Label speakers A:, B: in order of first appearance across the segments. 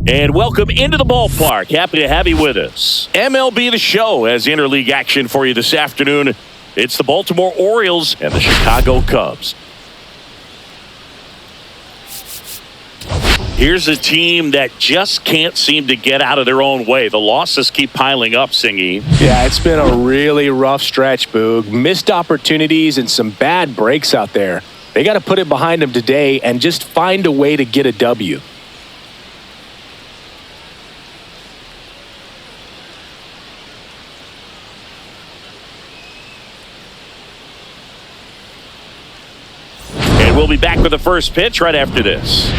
A: And welcome into the ballpark. Happy to have you with us. MLB The Show has interleague action for you this afternoon. It's the Baltimore Orioles and the Chicago Cubs. Here's a team that just can't seem to get out of their own way. The losses keep piling up, Singy.
B: Yeah, it's been a really rough stretch, Boog. Missed opportunities and some bad breaks out there. They got to put it behind them today and just find a way to get a W.
A: And we'll be back with the first pitch right after this.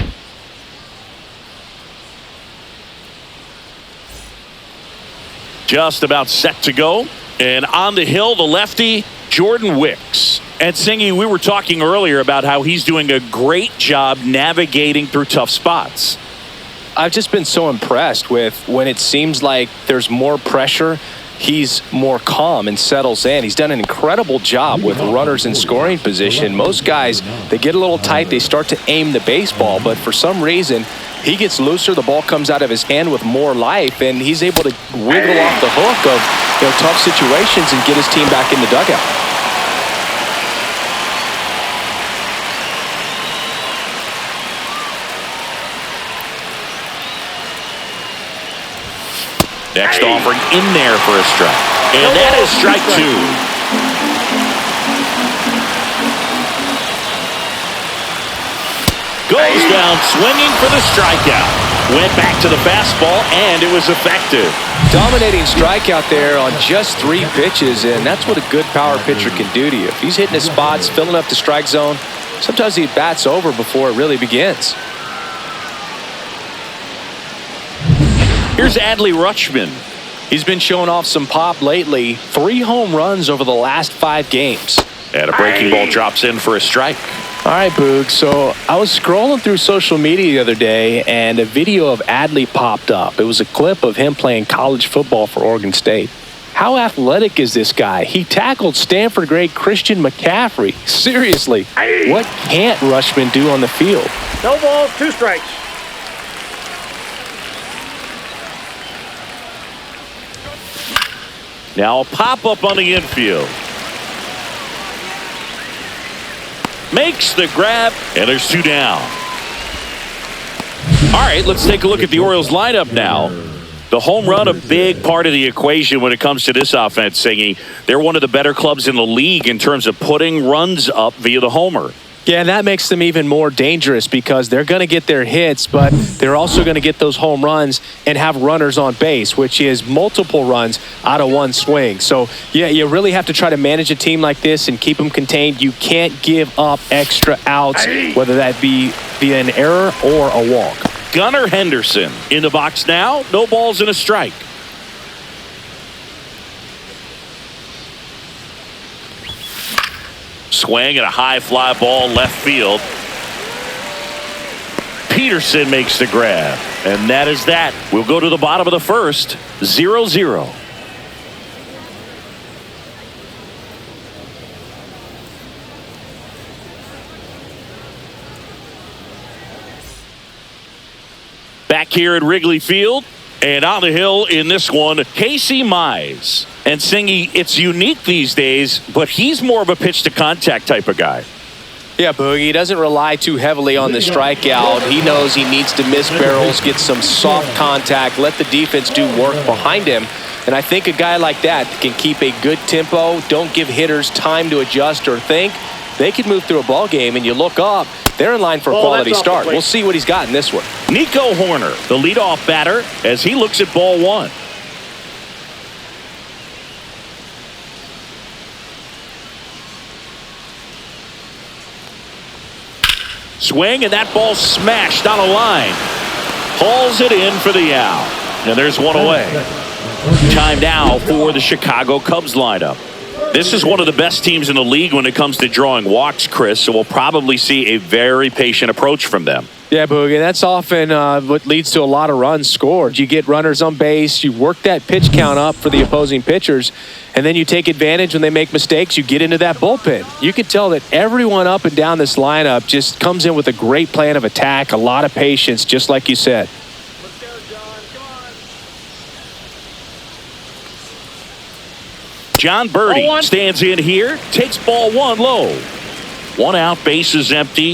A: Just about set to go. And on the hill, the lefty, Jordan Wicks. And Singy, we were talking earlier about how he's doing a great job navigating through tough spots.
B: I've just been so impressed with when it seems like there's more pressure, he's more calm and settles in. He's done an incredible job with runners in scoring position. Most guys, they get a little tight, they start to aim the baseball, but for some reason, he gets looser, the ball comes out of his hand with more life, and he's able to wiggle off the hook of tough situations and get his team back in the dugout.
A: Next offering in there for a strike. And that is strike two. Goes down swinging for the strikeout. Went back to the fastball, and it was effective.
B: Dominating strikeout there on just 3 pitches, and that's what a good power pitcher can do to you. If he's hitting his spots, filling up the strike zone, sometimes he bats over before it really begins.
A: Here's Adley Rutschman.
B: He's been showing off some pop lately. 3 home runs over the last 5 games.
A: And a breaking ball drops in for a strike.
B: All right, Boog. So I was scrolling through social media the other day, and a video of Adley popped up. It was a clip of him playing college football for Oregon State. How athletic is this guy? He tackled Stanford great Christian McCaffrey. Seriously, what can't Rutschman do on the field?
C: No balls, 2 strikes.
A: Now a pop-up on the infield. Makes the grab, and there's 2 down. All right, let's take a look at the Orioles lineup now. The home run, a big part of the equation when it comes to this offense, Singy. They're one of the better clubs in the league in terms of putting runs up via the homer.
B: Yeah, and that makes them even more dangerous because they're going to get their hits, but they're also going to get those home runs and have runners on base, which is multiple runs out of one swing. So, yeah, you really have to try to manage a team like this and keep them contained. You can't give up extra outs, whether that be via an error or a walk.
A: Gunnar Henderson in the box now. No balls and a strike. Swing and a high fly ball left field. Peterson makes the grab. And that is that. We'll go to the bottom of the first. 0-0. Back here at Wrigley Field. And on the hill in this one, Casey Mize. And Singy, it's unique these days, but he's more of a pitch-to-contact type of guy.
B: Yeah, Boogie, he doesn't rely too heavily on the strikeout. He knows he needs to miss barrels, get some soft contact, let the defense do work behind him. And I think a guy like that can keep a good tempo, don't give hitters time to adjust or think. They can move through a ball game, and you look up, they're in line for a quality start. We'll see what he's got in this one.
A: Nico Horner, the leadoff batter, as he looks at ball 1. Swing, and that ball smashed on a line. Hauls it in for the out. And there's one away. Time now for the Chicago Cubs lineup. This is one of the best teams in the league when it comes to drawing walks, Chris, so we'll probably see a very patient approach from them.
B: Yeah, Boogie, that's often what leads to a lot of runs scored. You get runners on base, you work that pitch count up for the opposing pitchers, and then you take advantage when they make mistakes, you get into that bullpen. You can tell that everyone up and down this lineup just comes in with a great plan of attack, a lot of patience, just like you said.
A: John Birdie stands in here, takes ball one low. One out, bases empty.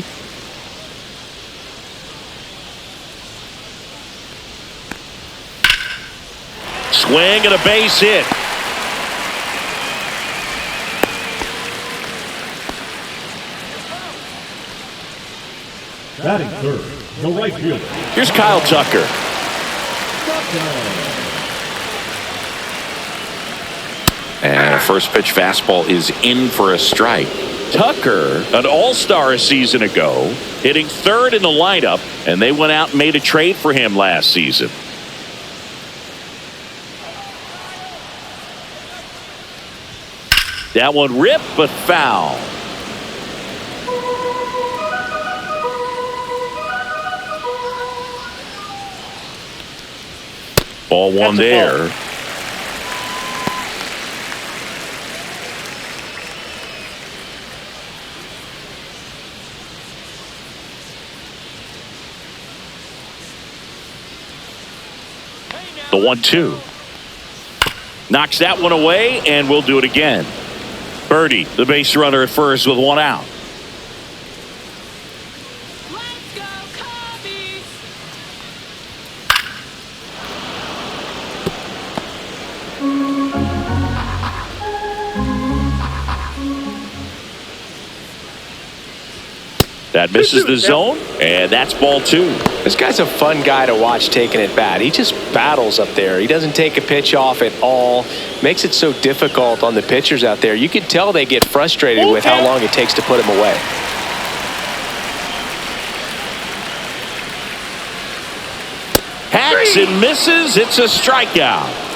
A: Swing and a base hit.
C: Batting third, the right fielder.
A: Here's Kyle Tucker. And a first pitch fastball is in for a strike. Tucker, an all-star a season ago, hitting third in the lineup, and they went out and made a trade for him last season. That one ripped, but foul. Ball one there. The 1-2. Knocks that one away, and we'll do it again. Birdie, the base runner at first with one out.
D: Let's go, Cubbies!
A: That misses the zone, and that's ball two.
B: This guy's a fun guy to watch taking at bat. He just battles up there. He doesn't take a pitch off at all. Makes it so difficult on the pitchers out there. You can tell they get frustrated with how long it takes to put him away.
A: Hacks and misses. It's a strikeout.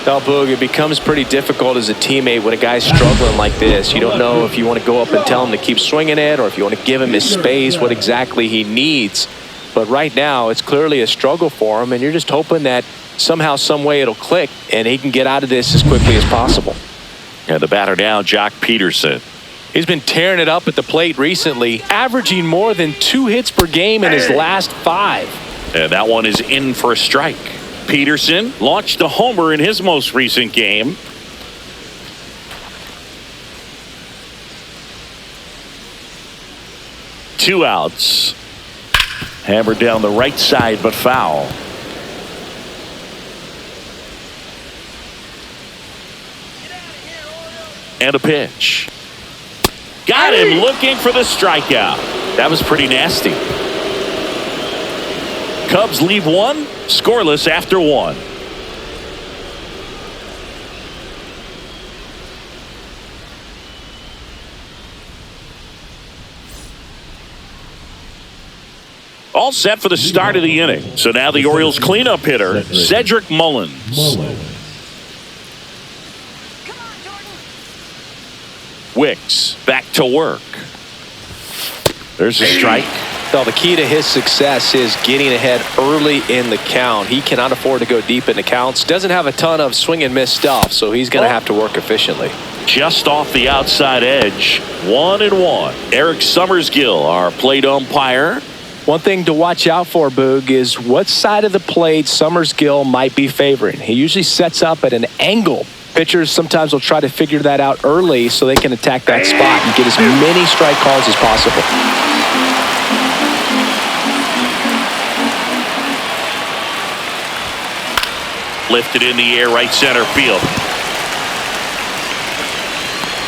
B: Now, Boog, it becomes pretty difficult as a teammate when a guy's struggling like this. You don't know if you want to go up and tell him to keep swinging it or if you want to give him his space, what exactly he needs. But right now, it's clearly a struggle for him, and you're just hoping that somehow, some way it'll click, and he can get out of this as quickly as possible.
A: And the batter now, Jock Peterson.
B: He's been tearing it up at the plate recently, averaging more than 2 hits per game in his last 5.
A: And that one is in for a strike. Peterson launched a homer in his most recent game. Two outs. Hammered down the right side, but foul. And a pitch. Got him looking for the strikeout. That was pretty nasty. Cubs leave one, scoreless after one. All set for the start of the inning. So now the Orioles cleanup hitter, Cedric Mullins. Wicks back to work. There's a strike.
B: Well, the key to his success is getting ahead early in the count. He cannot afford to go deep in the counts. Doesn't have a ton of swing and miss stuff, so he's going to have to work efficiently.
A: Just off the outside edge, 1-1. Eric Summersgill, our plate umpire.
B: One thing to watch out for, Boog, is what side of the plate Summersgill might be favoring. He usually sets up at an angle. Pitchers sometimes will try to figure that out early so they can attack that spot and get as many strike calls as possible.
A: Lifted in the air, right center field.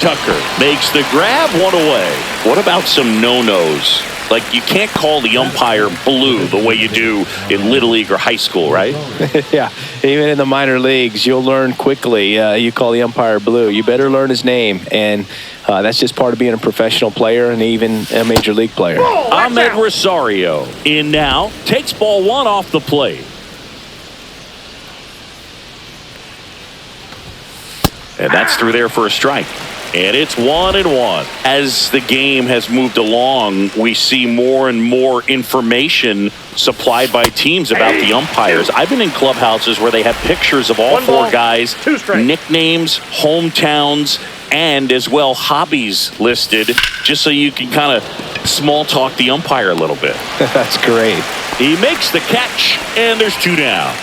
A: Tucker makes the grab, one away. What about some no-nos? Like, you can't call the umpire blue the way you do in Little League or high school, right?
B: Yeah, even in the minor leagues, you'll learn quickly. You call the umpire blue. You better learn his name, and that's just part of being a professional player and even a major league player.
A: Ahmed Rosario in now, takes ball one off the plate. And that's through there for a strike. And it's 1-1. As the game has moved along, we see more and more information supplied by teams about the umpires. I've been in clubhouses where they have pictures of all four guys, nicknames, hometowns, and as well hobbies listed, just so you can kind of small talk the umpire a little bit.
B: That's great.
A: He makes the catch, and there's two down.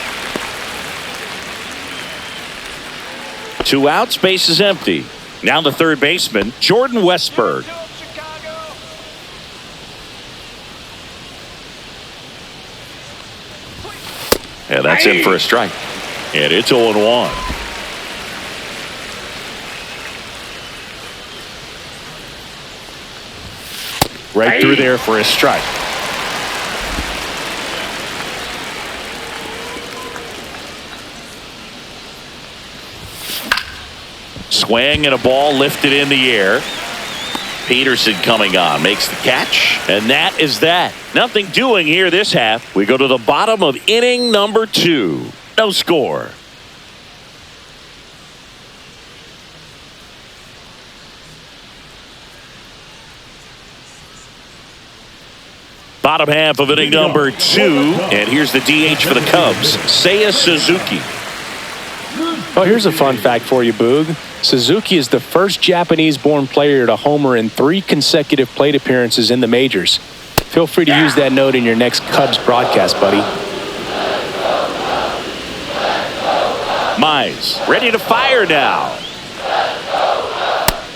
A: 2 outs, base is empty. Now the third baseman, Jordan Westburg. And that's in for a strike. And it's 0-1. Right through there for a strike. Swing and a ball lifted in the air. Peterson coming on, makes the catch, and that is that. Nothing doing here this half. We go to the bottom of inning number 2. No score. Bottom half of inning number 2, and here's the DH for the Cubs, Seiya Suzuki.
B: Well, here's a fun fact for you, Boog. Suzuki is the first Japanese-born player to homer in 3 consecutive plate appearances in the majors. Feel free to use that note in your next Cubs broadcast, buddy.
A: Mize ready to fire now.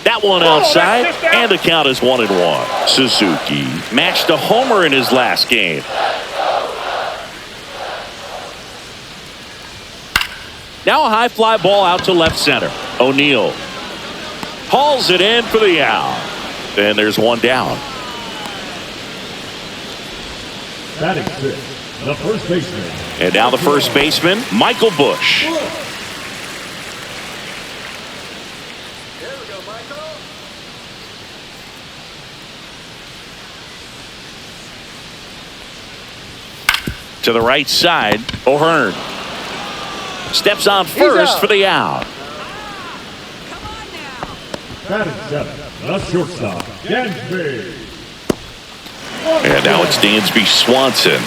A: That one outside, and the count is 1-1. Suzuki matched a homer in his last game. Now a high fly ball out to left center. O'Neill hauls it in for the out. And there's one down.
C: Batting 6, the first baseman.
A: And now the first baseman, Michael Bush. To the right side, O'Hearn steps on first for the out.
C: Batting 7, the shortstop, Dansby.
A: And now it's Dansby Swanson.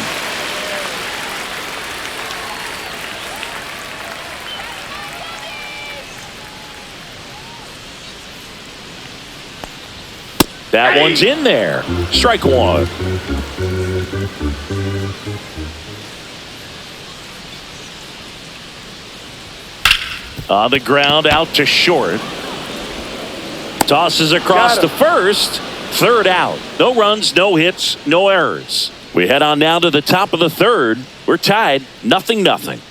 A: That one's in there. Strike 1. On the ground, out to short. Tosses across to first. Third out. No runs, no hits, no errors. We head on now to the top of the third. We're tied, 0-0.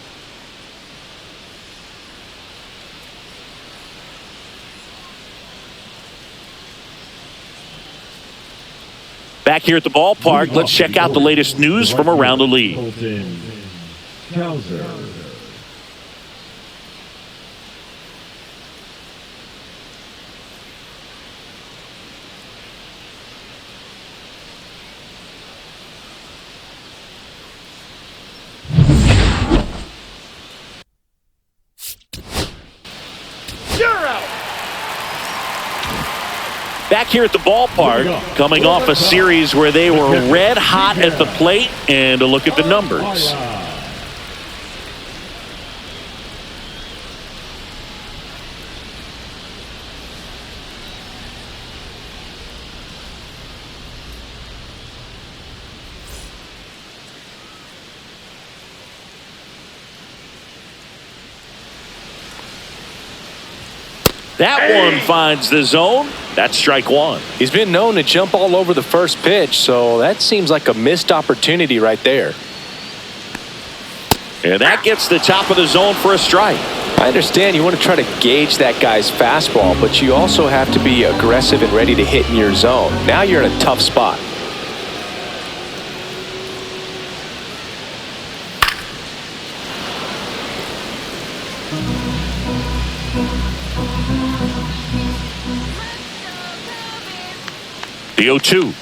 A: Back here at the ballpark, let's check out the latest news from around the league. Back here at the ballpark, coming off a series where they were red hot at the plate, and a look at the numbers. That one finds the zone. That's strike 1.
B: He's been known to jump all over the first pitch, so that seems like a missed opportunity right there.
A: And that gets the top of the zone for a strike.
B: I understand you want to try to gauge that guy's fastball, but you also have to be aggressive and ready to hit in your zone. Now you're in a tough spot.
A: The 0-2.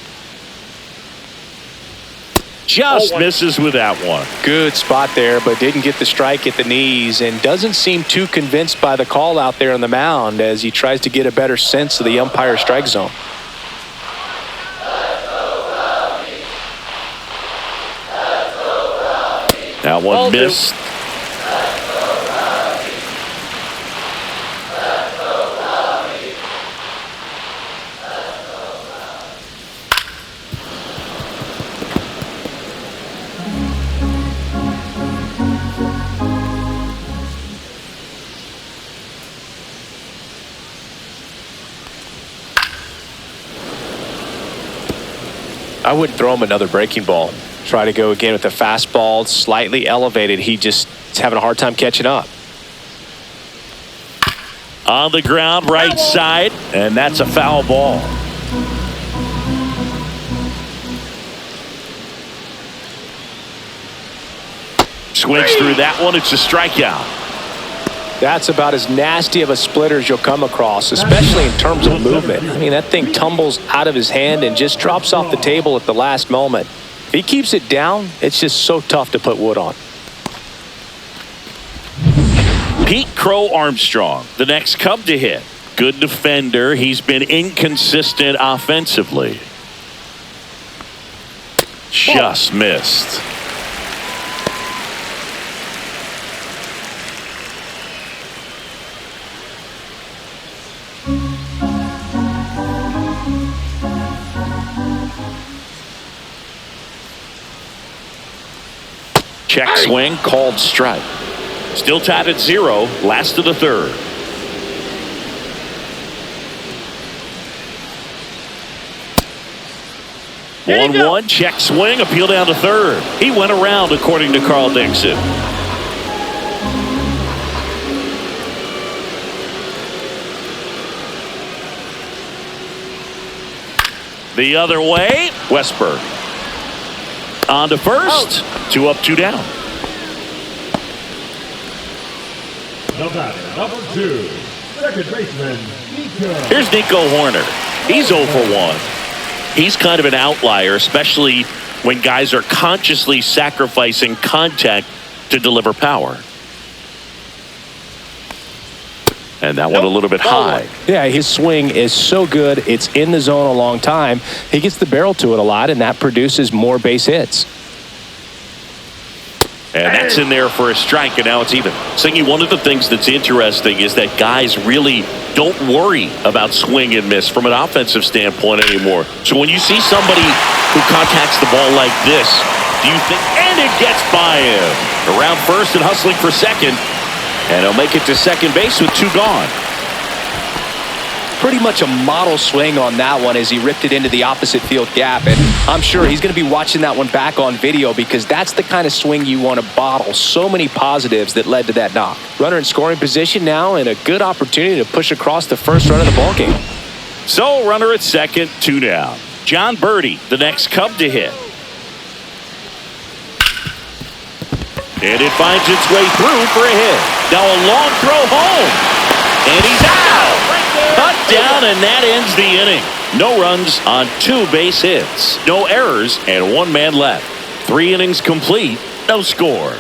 A: Just misses with that one.
B: Good spot there, but didn't get the strike at the knees and doesn't seem too convinced by the call out there on the mound as he tries to get a better sense of the umpire's strike zone.
A: That one missed.
B: I wouldn't throw him another breaking ball. Try to go again with the fastball, slightly elevated. He just is having a hard time catching up.
A: On the ground, right side, and that's a foul ball. Swings through that one. It's a strikeout.
B: That's about as nasty of a splitter as you'll come across, especially in terms of movement. I mean, that thing tumbles out of his hand and just drops off the table at the last moment. If he keeps it down, it's just so tough to put wood on.
A: Pete Crow Armstrong, the next Cub to hit. Good defender. He's been inconsistent offensively. Just missed. Check swing, called strike. Still tied at 0, last of the third. One, check swing, appeal down to third. He went around, according to Carl Dixon. The other way, Westberg. On to first. 2 up, 2 down.
C: The batter, number 2, second baseman, Nico.
A: Here's Nico Horner. He's 0 for 1. He's kind of an outlier, especially when guys are consciously sacrificing contact to deliver power. And that one a little bit high.
B: Yeah, his swing is so good. It's in the zone a long time. He gets the barrel to it a lot, and that produces more base hits.
A: And that's in there for a strike, and now it's even. Singy, one of the things that's interesting is that guys really don't worry about swing and miss from an offensive standpoint anymore. So when you see somebody who contacts the ball like this, do you think, and it gets by him. Around first and hustling for second. And he'll make it to second base with 2 gone.
B: Pretty much a model swing on that one as he ripped it into the opposite field gap. And I'm sure he's going to be watching that one back on video because that's the kind of swing you want to bottle. So many positives that led to that knock. Runner in scoring position now and a good opportunity to push across the first run of the ballgame.
A: So runner at second, 2 down. John Birdie, the next Cub to hit. And it finds its way through for a hit. Now a long throw home. And he's out. Cut down, and that ends the inning. No runs on 2 base hits. No errors, and 1 man left. 3 innings complete. No score.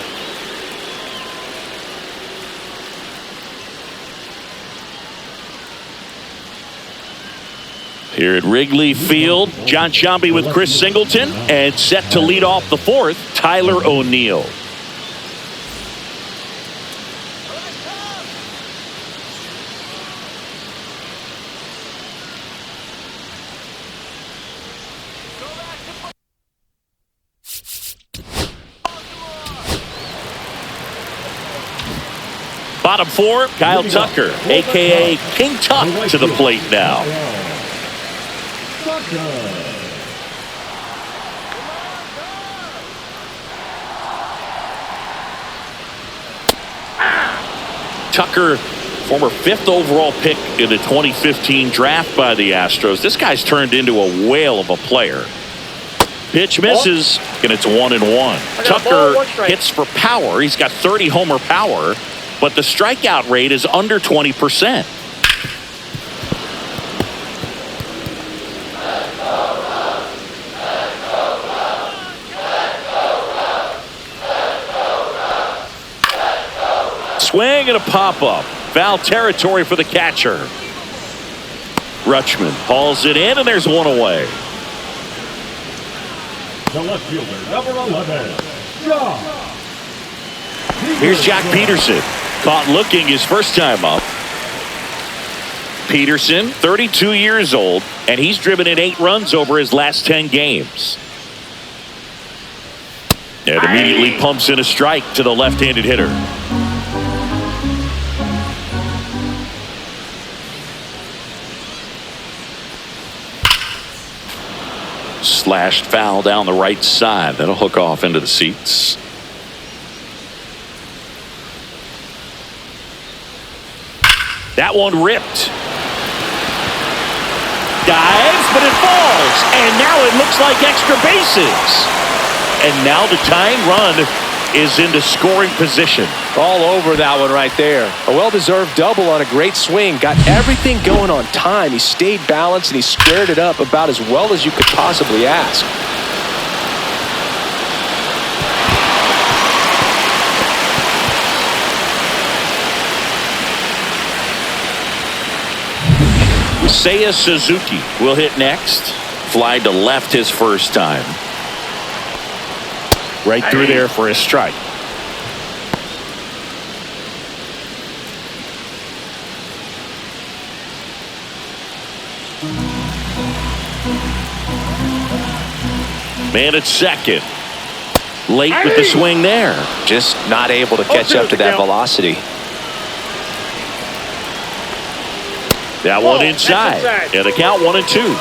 A: Here at Wrigley Field, John Sciambi with Chris Singleton. And set to lead off the 4th, Tyler O'Neill. Bottom 4, Kyle Tucker, a.k.a. King Tuck, to the plate now. Tucker, former 5th overall pick in the 2015 draft by the Astros. This guy's turned into a whale of a player. Pitch misses, and it's 1-1. Tucker hits for power. He's got 30 homer power, but the strikeout rate is under 20%. Swing and a pop-up. Foul territory for the catcher. Rutschman hauls it in, and there's 1 away.
C: The left fielder, number 11, Josh.
A: Here's Jack Peterson. Caught looking his first time up. Peterson, 32 years old, and he's driven in 8 runs over his last 10 games. And immediately pumps in a strike to the left-handed hitter. Slashed foul down the right side. That'll hook off into the seats. That one ripped. Dives, but it falls. And now it looks like extra bases. And now the tying run is into scoring position.
B: All over that one right there. A well-deserved double on a great swing. Got everything going on time. He stayed balanced and he squared it up about as well as you could possibly ask.
A: Seiya Suzuki will hit next. Fly to left his first time. Right through there for a strike. Man at second. Late with the swing there.
B: Just not able to catch up to that velocity.
A: That one inside. Yeah, the count 1-2.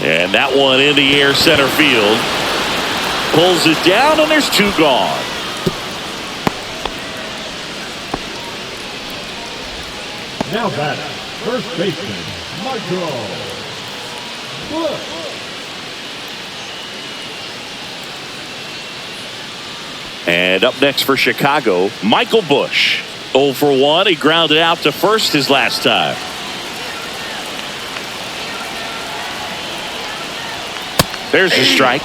A: And that one in the air center field. Pulls it down, and there's 2 gone.
C: Now batter, first baseman, Michael Bush.
A: And up next for Chicago, Michael Bush. 0 for 1. He grounded out to first his last time. There's the strike.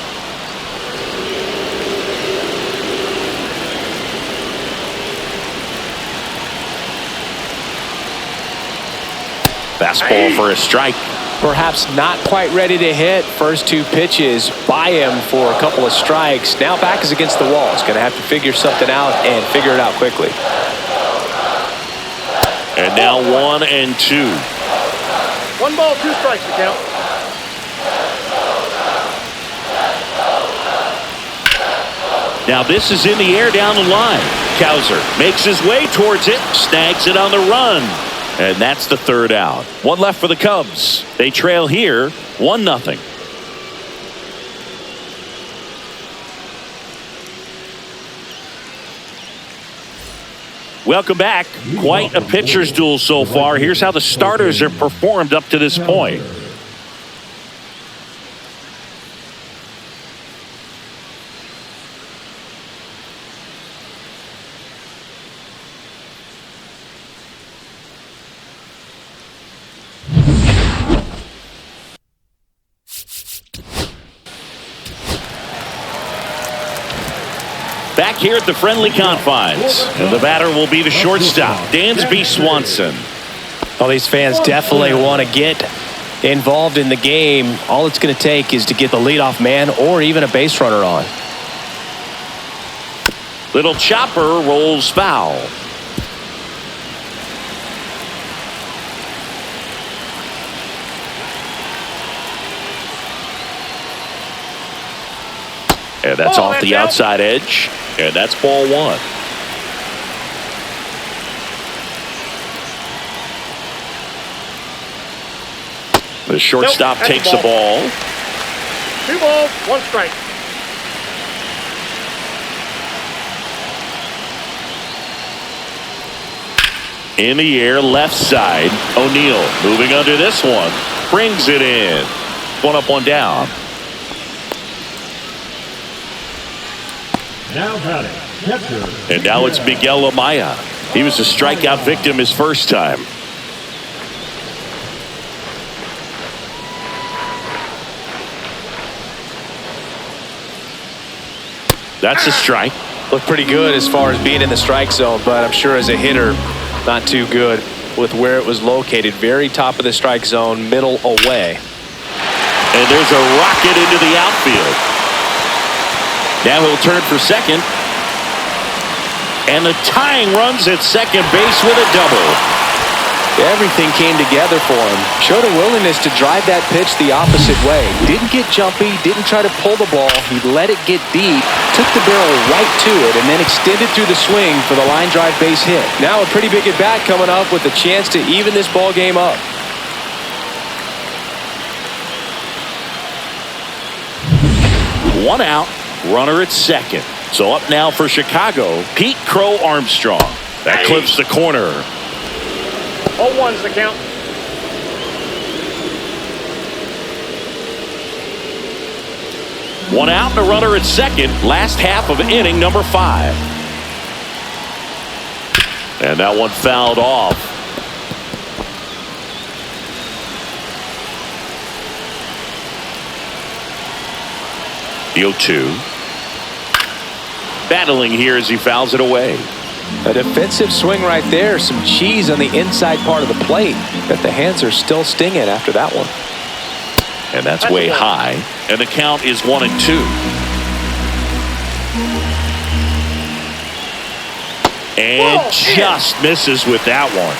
A: Fastball for a strike.
B: Perhaps not quite ready to hit. First 2 pitches by him for a couple of strikes. Now back is against the wall. He's going to have to figure something out and figure it out quickly.
A: And now 1-2.
E: 1 ball, 2 strikes to count.
A: Now this is in the air down the line. Cowser makes his way towards it. Snags it on the run. And that's the 3rd out. 1 left for the Cubs. They trail here 1-0. Welcome back. Quite a pitcher's duel so far. Here's how the starters have performed up to this point. Back here at the friendly confines. And the batter will be the shortstop, Dansby Swanson.
B: Well, these fans definitely want to get involved in the game. All it's going to take is to get the leadoff man or even a base runner on.
A: Little chopper rolls foul. And that's off the outside edge. And that's ball 1. The shortstop takes the ball.
E: 2 balls, 1 strike.
A: In the air, left side. O'Neill moving under this one. Brings it in. 1 up, 1 down.
C: Now batting, catcher.
A: And now it's Miguel Amaya. He was a strikeout victim his first time. That's a strike.
B: Looked pretty good as far as being in the strike zone, but I'm sure as a hitter, not too good with where it was located. Very top of the strike zone, middle away.
A: And there's a rocket into the outfield. Now he'll turn for second. And the tying runs at second base with a double.
B: Everything came together for him. Showed a willingness to drive that pitch the opposite way. Didn't get jumpy, didn't try to pull the ball. He let it get deep, took the barrel right to it, and then extended through the swing for the line drive base hit. Now a pretty big at-bat coming up with a chance to even this ball game up.
A: One out, runner at second. So up now for Chicago, Pete Crow Armstrong. That clips the corner.
E: 0-1's the count.
A: One out and a runner at second. Last half of inning number 5. And that one fouled off. The 0-2. Battling here as he fouls it away.
B: A defensive swing right there. Some cheese on the inside part of the plate. But the hands are still stinging after that one.
A: And that's way high. And the count is 1-2. And just misses with that one.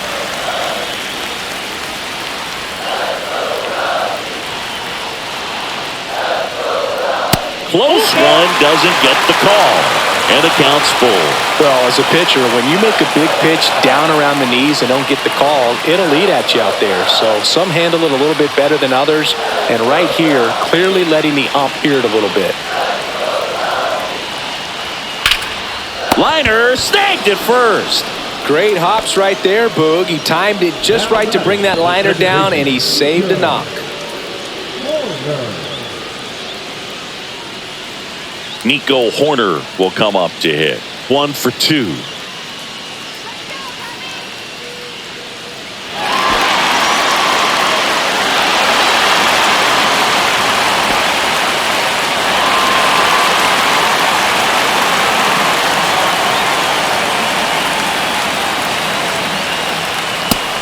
A: Close one, doesn't get the call. And the count's full.
B: Well, as a pitcher, when you make a big pitch down around the knees and don't get the call, it'll eat at you out there. So some handle it a little bit better than others. And right here, clearly letting the ump hear it a little bit.
A: Liner snagged it first.
B: Great hops right there, Boog. He timed it just right to bring that liner down, and he saved a knock.
A: Nico Horner will come up to hit. 1 for 2.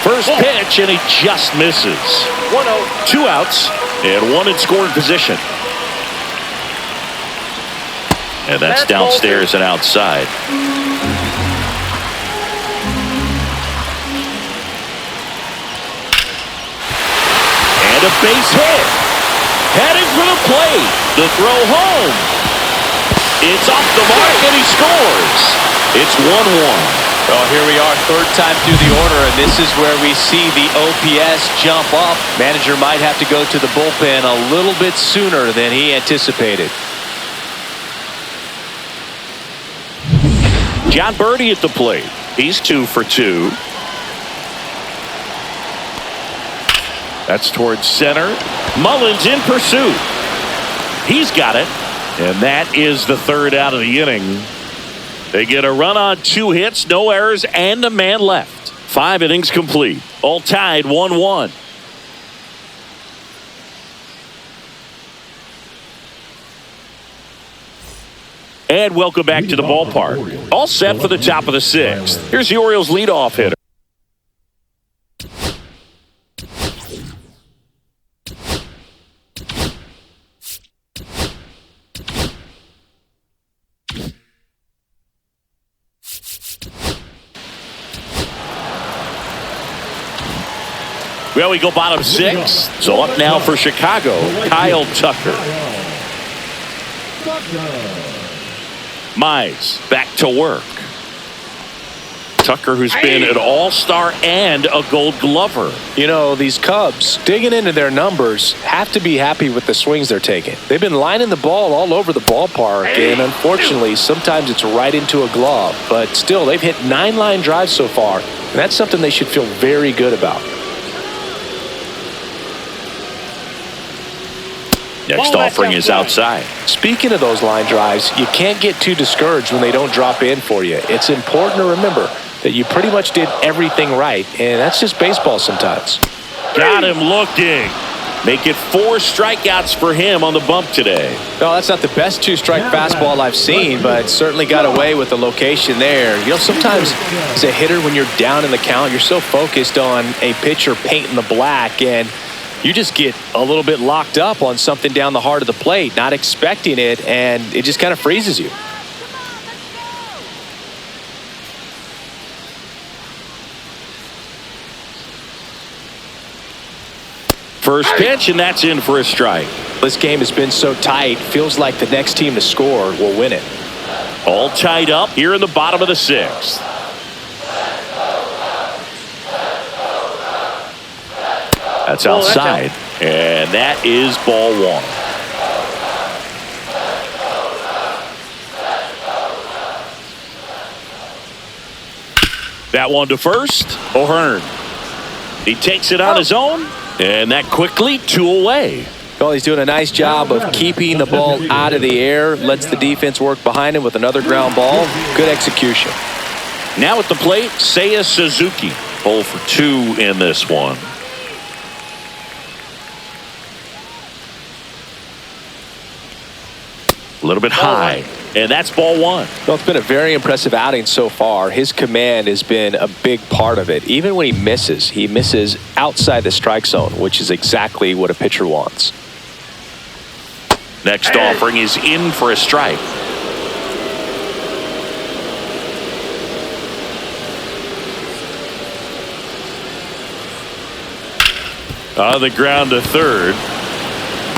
A: First pitch, and he just misses.
E: 1-0.
A: 2 outs and 1 in scoring position. And that's downstairs and outside. And a base hit. Heading for the plate. The throw home. It's off the mark and he scores. It's 1-1.
B: Well, here we are, third time through the order, and this is where we see the OPS jump up. Manager might have to go to the bullpen a little bit sooner than he anticipated.
A: John Birdie at the plate. He's 2 for 2. That's towards center. Mullins in pursuit. He's got it. And that is the third out of the inning. They get a run on 2 hits, no errors, and a man left. 5 innings complete. All tied 1-1. And welcome back to the ballpark. All set for the top of the 6th. Here's the Orioles leadoff hitter. Well, we go bottom 6. So up now for Chicago, Kyle Tucker. Mize back to work. Tucker, who's been an all-star and a gold glover.
B: You know, these Cubs, digging into their numbers, have to be happy with the swings they're taking. They've been lining the ball all over the ballpark, and unfortunately, sometimes it's right into a glove. But still, they've hit 9 line drives so far, and that's something they should feel very good about.
A: Next offering is outside.
B: Speaking of those line drives, you can't get too discouraged when they don't drop in for you. It's important to remember that you pretty much did everything right, and that's just baseball sometimes.
A: Got him looking. Make it 4 strikeouts for him on the bump today.
B: No, that's not the best 2-strike fastball I've seen, but certainly got away with the location there. You know, sometimes as a hitter, when you're down in the count, you're so focused on a pitcher painting the black, and you just get a little bit locked up on something down the heart of the plate, not expecting it, and it just kind of freezes you.
A: First pitch, and that's in for a strike.
B: This game has been so tight. Feels like the next team to score will win it.
A: All tied up here in the bottom of the 6th. That's outside, and that is ball 1. That one to first. O'Hearn. He takes it on his own, and that quickly 2 away.
B: Well, he's doing a nice job of keeping the ball out of the air. Lets the defense work behind him with another ground ball. Good execution.
A: Now at the plate, Seiya Suzuki. 0 for 2 in this one. A little bit high, and that's ball 1.
B: Well, it's been a very impressive outing so far. His command has been a big part of it. Even when he misses outside the strike zone, which is exactly what a pitcher wants.
A: Next offering is in for a strike. On the ground to third.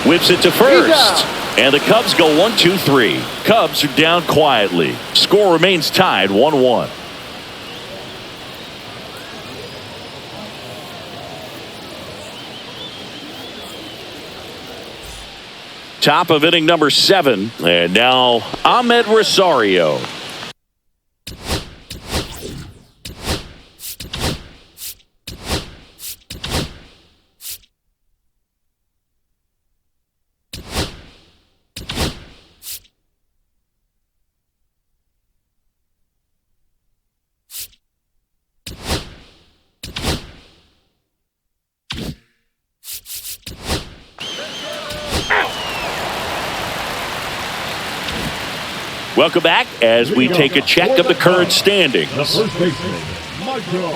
A: Whips it to first. And the Cubs go 1-2-3. Cubs are down quietly. Score remains tied 1-1. Top of inning number 7. And now Ahmed Rosario. Welcome back as we take a check of the current standings.
C: The first baseman, Michael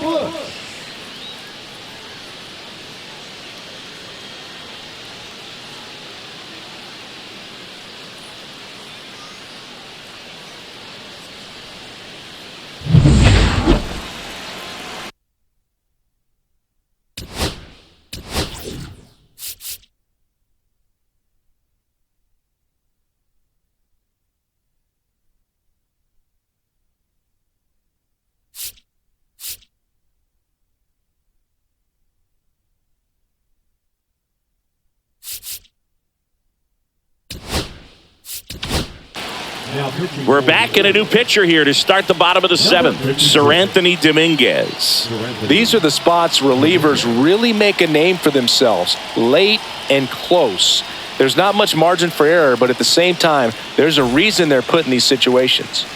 C: Bush.
A: We're back in a new pitcher here to start the bottom of the 7th. Sir Anthony Dominguez.
B: These are the spots relievers really make a name for themselves. Late and close. There's not much margin for error, but at the same time, there's a reason they're put in these situations.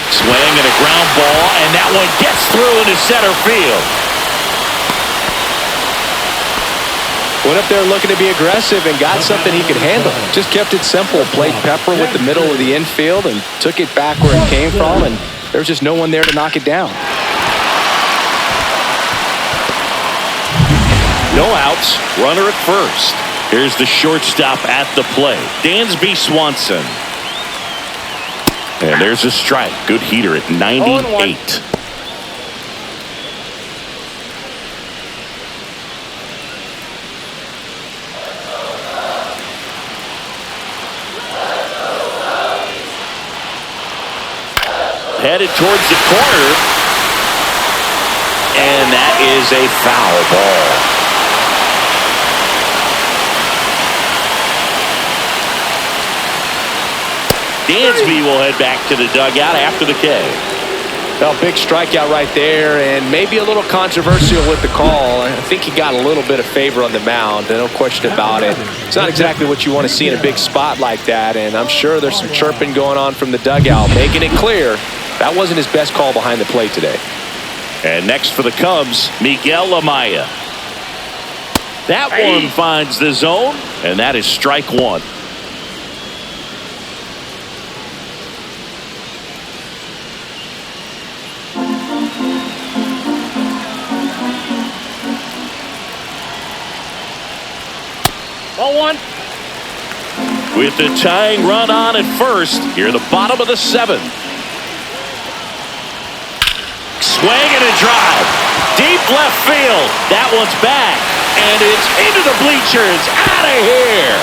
A: Swing and a ground ball, and that one gets through into center field.
B: Went up there looking to be aggressive and got something he could handle. Just kept it simple. Played pepper with the middle of the infield and took it back where it came from, and there's just no one there to knock it down.
A: No outs, runner at first. Here's the shortstop at the plate, Dansby Swanson. And there's a strike. Good heater at 98. Headed towards the corner. And that is a foul ball. Dansby will head back to the dugout after the K.
B: Well, big strikeout right there, and maybe a little controversial with the call. I think he got a little bit of favor on the mound, no question about it. It's not exactly what you want to see in a big spot like that, and I'm sure there's some chirping going on from the dugout, making it clear that wasn't his best call behind the plate today.
A: And next for the Cubs, Miguel Amaya. That one finds the zone, and that is strike 1.
E: Ball 1.
A: with the tying run on at first here in the bottom of the 7th. Swing and a drive. Deep left field. That one's back. And it's into the bleachers. Out of here.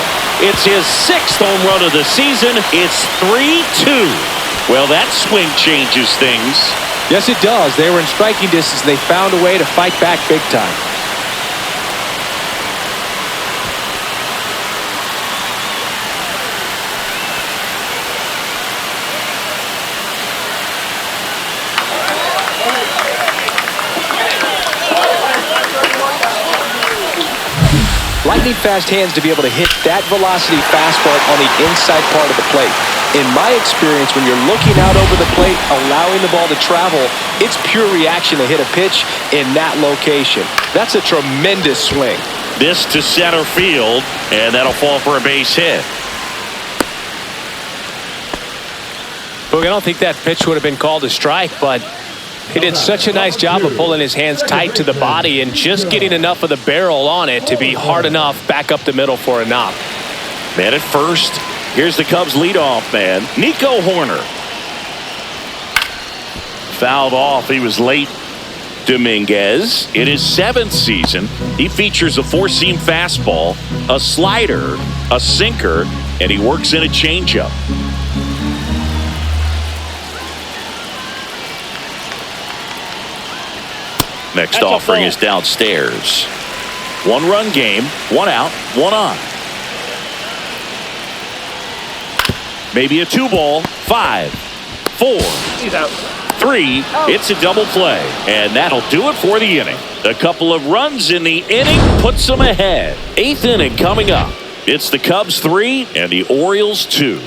A: It's his 6th home run of the season. It's 3-2. Well, that swing changes things.
B: Yes, it does. They were in striking distance. They found a way to fight back big time. Lightning fast hands to be able to hit that velocity fastball on the inside part of the plate. In my experience, when you're looking out over the plate, allowing the ball to travel, it's pure reaction to hit a pitch in that location. That's a tremendous swing.
A: This to center field, and that'll fall for a base hit.
F: Look, I don't think that pitch would have been called a strike, but he did such a nice job of pulling his hands tight to the body and just getting enough of the barrel on it to be hard enough back up the middle for a knock.
A: Man at first. Here's the Cubs leadoff man, Nico Horner. Fouled off. He was late. Dominguez, in his 7th season, he features a 4-seam fastball, a slider, a sinker, and he works in a changeup. Next offering is downstairs. 1-run game, 1 out, 1 on. Maybe a 2-ball, 5, 4, 3. It's a double play, and that'll do it for the inning. A couple of runs in the inning puts them ahead. 8th inning coming up. It's the Cubs 3 and the Orioles 2.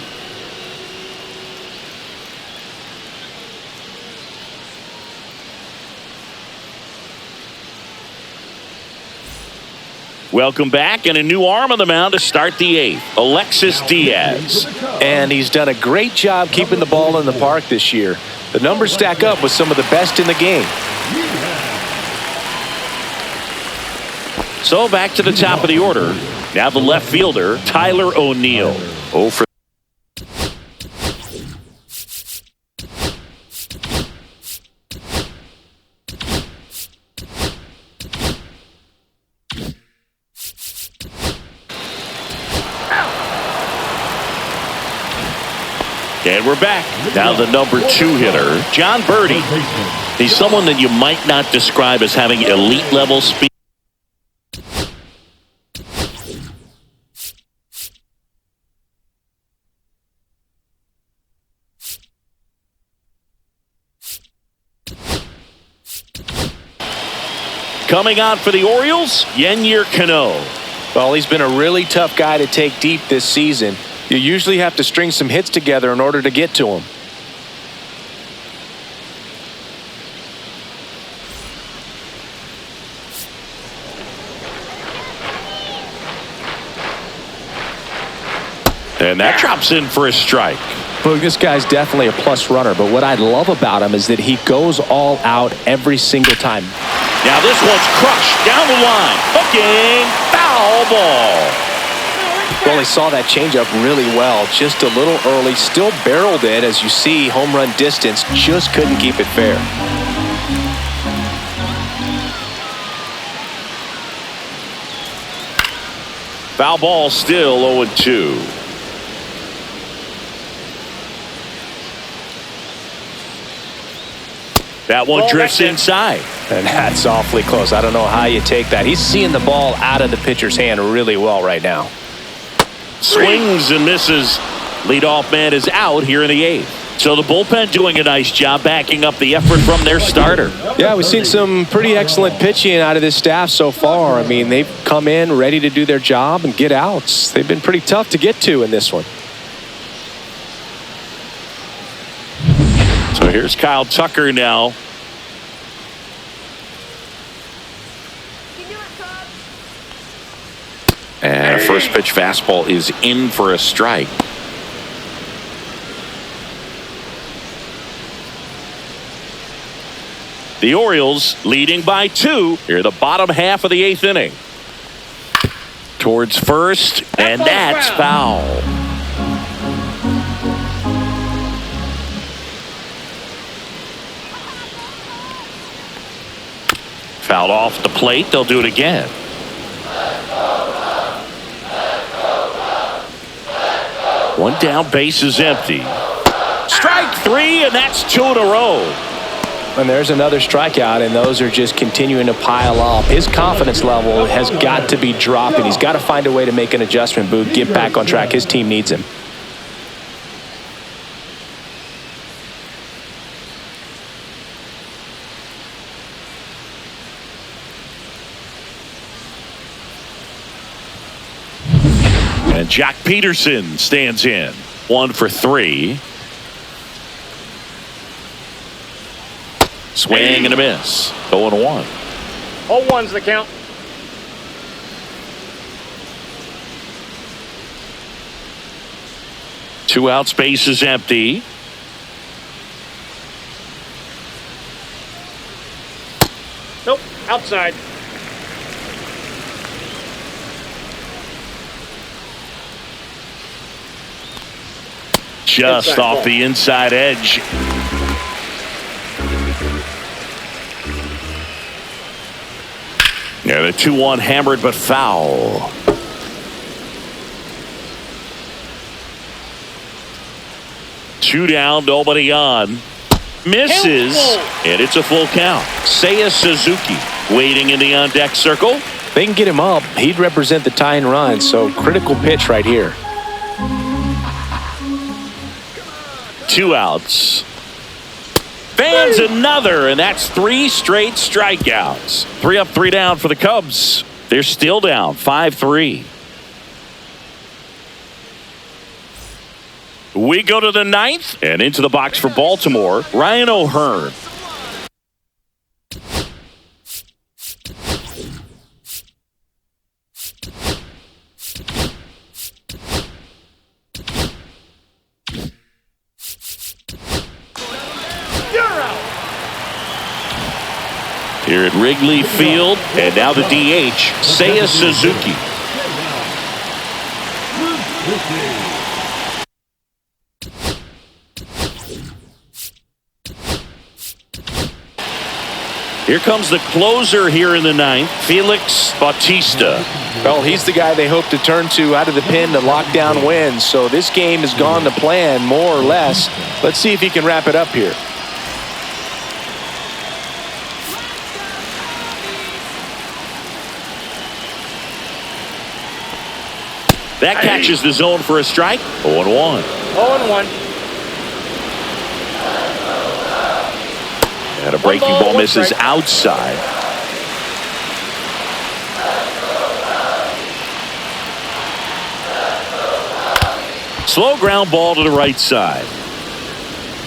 A: Welcome back, and a new arm on the mound to start the 8th, Alexis Diaz.
B: And he's done a great job keeping the ball in the park this year. The numbers stack up with some of the best in the game.
A: So back to the top of the order. Now the left fielder, Tyler O'Neill. 0 for And we're back. Now the number 2 hitter, John Birdie. He's someone that you might not describe as having elite level speed. Coming on for the Orioles, Yennier Cano.
B: Well, he's been a really tough guy to take deep this season. You usually have to string some hits together in order to get to him.
A: And that drops in for a strike.
B: Look, this guy's definitely a plus runner, but what I love about him is that he goes all out every single time.
A: Now this one's crushed down the line. Hooking, foul ball.
B: Well, he saw that changeup really well, just a little early, still barreled it. As you see, home run distance, just couldn't keep it fair.
A: Foul ball, still 0-2. That one drifts inside.
B: And that's awfully close. I don't know how you take that. He's seeing the ball out of the pitcher's hand really well right now.
A: Swings and misses. Leadoff man is out here in the 8th. So the bullpen doing a nice job backing up the effort from their starter.
B: Yeah, we've seen some pretty excellent pitching out of this staff so far. I mean, they've come in ready to do their job and get outs. They've been pretty tough to get to in this one.
A: So here's Kyle Tucker now. And a first pitch fastball is in for a strike. The Orioles leading by 2 here the bottom half of the 8th inning. Towards first, and that's foul. Fouled off the plate. They'll do it again. One down, base is empty. Strike three, and that's 2 in a row.
B: And there's another strikeout, and those are just continuing to pile up. His confidence level has got to be dropping. He's got to find a way to make an adjustment, Boog, get back on track. His team needs him.
A: And Jack Peterson stands in. 1 for 3. Swing and a miss. 0-1.
E: 0-1's the count.
A: Two outs, base is empty.
E: Nope, outside.
A: Just
E: Inside
A: off
E: ball.
A: the inside edge. Yeah, the 2-1 hammered but foul. Two down, nobody on. Misses, and it's a full count. Seiya Suzuki waiting in the on-deck circle.
B: They can get him up. He'd represent the tying run, so critical pitch right here.
A: 2 outs. Fans another, and that's 3 straight strikeouts. 3 up, 3 down for the Cubs. They're still down 5-3. We go to the 9th, and into the box for Baltimore, Ryan O'Hearn. Here at Wrigley Field, and now the DH, Seiya Suzuki. Here comes the closer here in the 9th, Felix Bautista.
B: Well, he's the guy they hope to turn to out of the pen to lock down wins. So this game has gone to plan, more or less. Let's see if he can wrap it up here.
A: That catches the zone for a strike. 0-1.
E: 0-1.
A: And a breaking ball misses outside. Slow ground ball to the right side.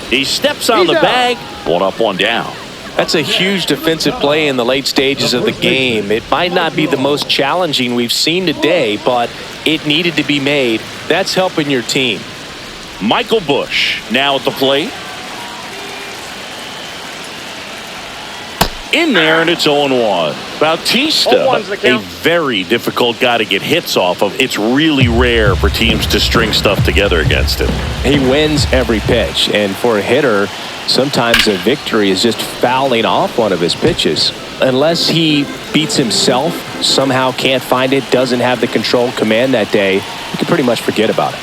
A: He steps on the bag. 1 up, 1 down.
B: That's a huge defensive play in the late stages of the game. It might not be the most challenging we've seen today, but it needed to be made. That's helping your team.
A: Michael Busch now at the plate. In there, and it's 0-1. Bautista,
E: 0-1's the
A: a
E: count.
A: very difficult guy to get hits off of. It's really rare for teams to string stuff together against him.
B: He wins every pitch, and for a hitter, sometimes a victory is just fouling off one of his pitches. Unless he beats himself, somehow can't find it, doesn't have the control command that day, you can pretty much forget about it.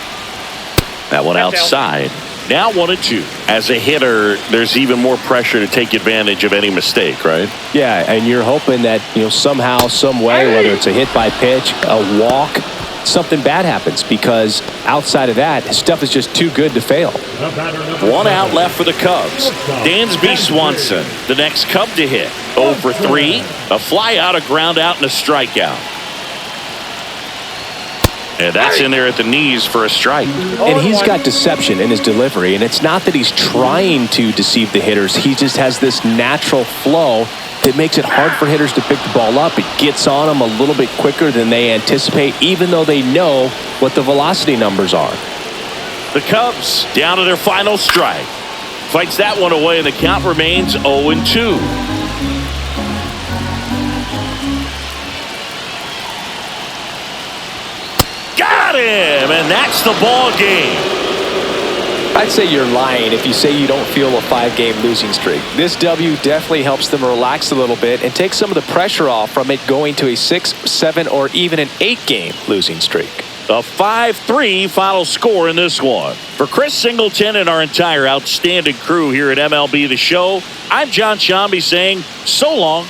A: That one outside. Now 1-2. As a hitter, there's even more pressure to take advantage of any mistake, right?
B: Yeah, and you're hoping that, somehow, some way, whether it's a hit by pitch, a walk, something bad happens, because outside of that, stuff is just too good to fail.
A: 1 out left for the Cubs. Dansby Swanson, the next Cub to hit. 0 for 3. A fly out, a ground out, and a strikeout. And that's in there at the knees for a strike.
B: And he's got deception in his delivery, and it's not that he's trying to deceive the hitters. He just has this natural flow that makes it hard for hitters to pick the ball up. It gets on them a little bit quicker than they anticipate, even though they know what the velocity numbers are.
A: The Cubs down to their final strike. Fights that one away, and the count remains 0-2. Got him, and that's the ball game.
B: I'd say you're lying if you say you don't feel a 5-game losing streak. This W definitely helps them relax a little bit and take some of the pressure off from it going to a 6, 7, or even an 8-game losing streak.
A: A 5-3 final score in this one. For Chris Singleton and our entire outstanding crew here at MLB The Show, I'm John Shambi saying so long.